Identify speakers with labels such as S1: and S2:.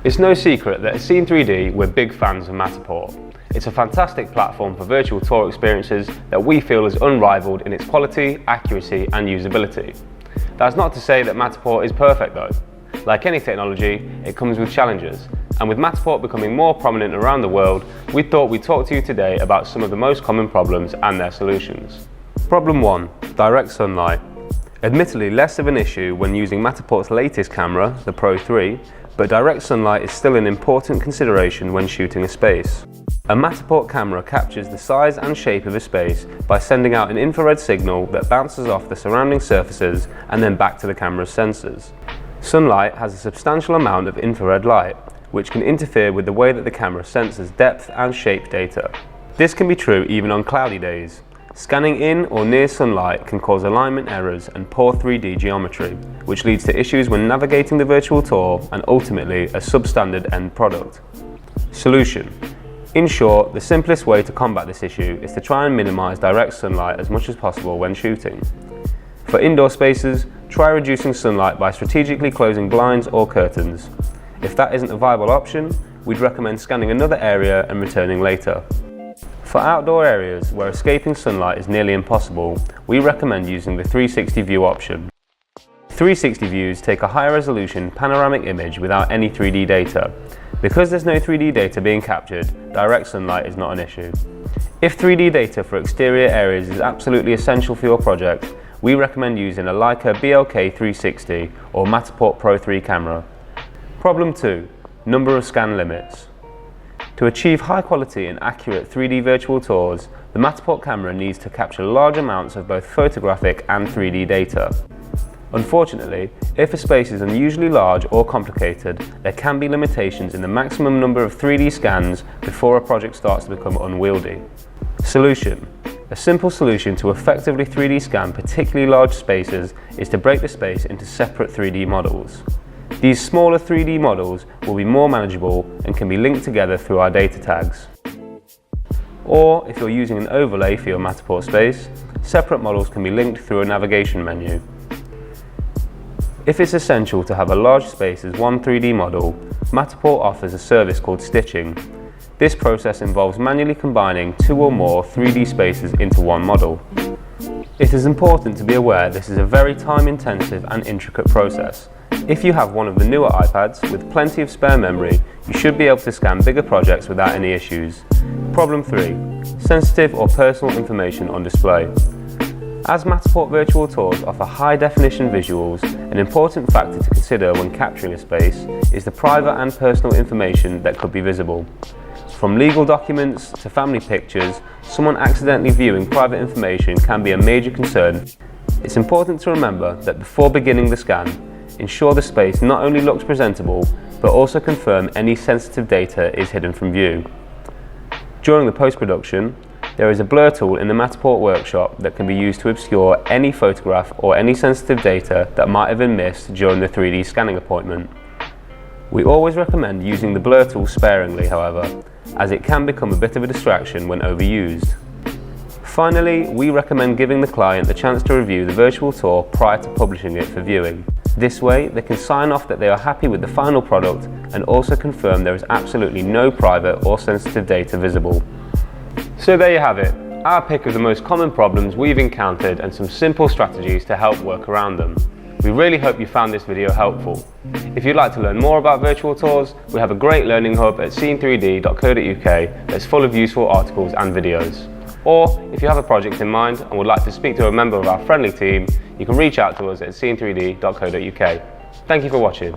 S1: It's no secret that at Scene3D we're big fans of Matterport. It's a fantastic platform for virtual tour experiences that we feel is unrivaled in its quality, accuracy and usability. That's not to say that Matterport is perfect though. Like any technology, it comes with challenges, and with Matterport becoming more prominent around the world, we thought we'd talk to you today about some of the most common problems and their solutions. Problem 1. Direct sunlight. Admittedly less of an issue when using Matterport's latest camera, the Pro 3, but direct sunlight is still an important consideration when shooting a space. A Matterport camera captures the size and shape of a space by sending out an infrared signal that bounces off the surrounding surfaces and then back to the camera's sensors. Sunlight has a substantial amount of infrared light, which can interfere with the way that the camera senses depth and shape data. This can be true even on cloudy days. Scanning in or near sunlight can cause alignment errors and poor 3D geometry, which leads to issues when navigating the virtual tour and ultimately a substandard end product. Solution. In short, the simplest way to combat this issue is to try and minimize direct sunlight as much as possible when shooting. For indoor spaces, try reducing sunlight by strategically closing blinds or curtains. If that isn't a viable option, we'd recommend scanning another area and returning later. For outdoor areas where escaping sunlight is nearly impossible, we recommend using the 360 view option. 360 views take a high resolution panoramic image without any 3D data. Because there's no 3D data being captured, direct sunlight is not an issue. If 3D data for exterior areas is absolutely essential for your project, we recommend using a Leica BLK360 or Matterport Pro 3 camera. Problem 2. Number of scan limits. To achieve high quality and accurate 3D virtual tours, the Matterport camera needs to capture large amounts of both photographic and 3D data. Unfortunately, if a space is unusually large or complicated, there can be limitations in the maximum number of 3D scans before a project starts to become unwieldy. Solution. A simple solution to effectively 3D scan particularly large spaces is to break the space into separate 3D models. These smaller 3D models will be more manageable and can be linked together through our data tags. Or, if you're using an overlay for your Matterport space, separate models can be linked through a navigation menu. If it's essential to have a large space as one 3D model, Matterport offers a service called stitching. This process involves manually combining 2 or more 3D spaces into one model. It is important to be aware this is a very time-intensive and intricate process. If you have one of the newer iPads with plenty of spare memory, you should be able to scan bigger projects without any issues. Problem 3. Sensitive or personal information on display. As Matterport virtual tours offer high-definition visuals, an important factor to consider when capturing a space is the private and personal information that could be visible. From legal documents to family pictures, someone accidentally viewing private information can be a major concern. It's important to remember that before beginning the scan, ensure the space not only looks presentable, but also confirm any sensitive data is hidden from view. During the post-production, there is a blur tool in the Matterport workshop that can be used to obscure any photograph or any sensitive data that might have been missed during the 3D scanning appointment. We always recommend using the blur tool sparingly, however, as it can become a bit of a distraction when overused. Finally, we recommend giving the client the chance to review the virtual tour prior to publishing it for viewing. This way, they can sign off that they are happy with the final product and also confirm there is absolutely no private or sensitive data visible. So there you have it, our pick of the most common problems we've encountered and some simple strategies to help work around them. We really hope you found this video helpful. If you'd like to learn more about virtual tours, we have a great learning hub at scene3d.co.uk that's full of useful articles and videos. Or, if you have a project in mind and would like to speak to a member of our friendly team, you can reach out to us at scene3d.co.uk. Thank you for watching.